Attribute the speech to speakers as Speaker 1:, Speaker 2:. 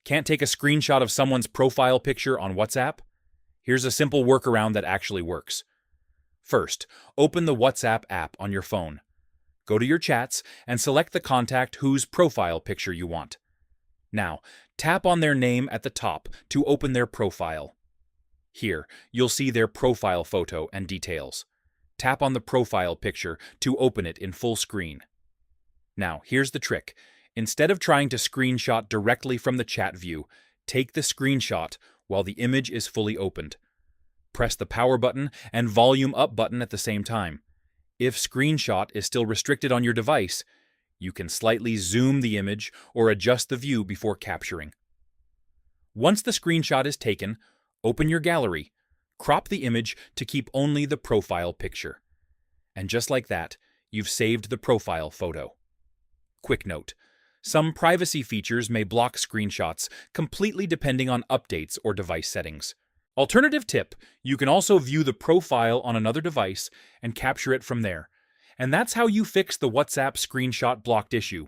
Speaker 1: Can't take a screenshot of someone's profile picture on WhatsApp? Here's a simple workaround that actually works. First, open the WhatsApp app on your phone. Go to your chats and select the contact whose profile picture you want. Now, tap on their name at the top to open their profile. Here, you'll see their profile photo and details. Tap on the profile picture to open it in full screen. Now, here's the trick. Instead of trying to screenshot directly from the chat view, take the screenshot while the image is fully opened. Press the power button and volume up button at the same time. If screenshot is still restricted on your device, you can slightly zoom the image or adjust the view before capturing. Once the screenshot is taken, open your gallery, crop the image to keep only the profile picture. And just like that, you've saved the profile photo. Quick note: some privacy features may block screenshots completely depending on updates or device settings. Alternative tip: you can also view the profile on another device and capture it from there. And that's how you fix the WhatsApp screenshot blocked issue.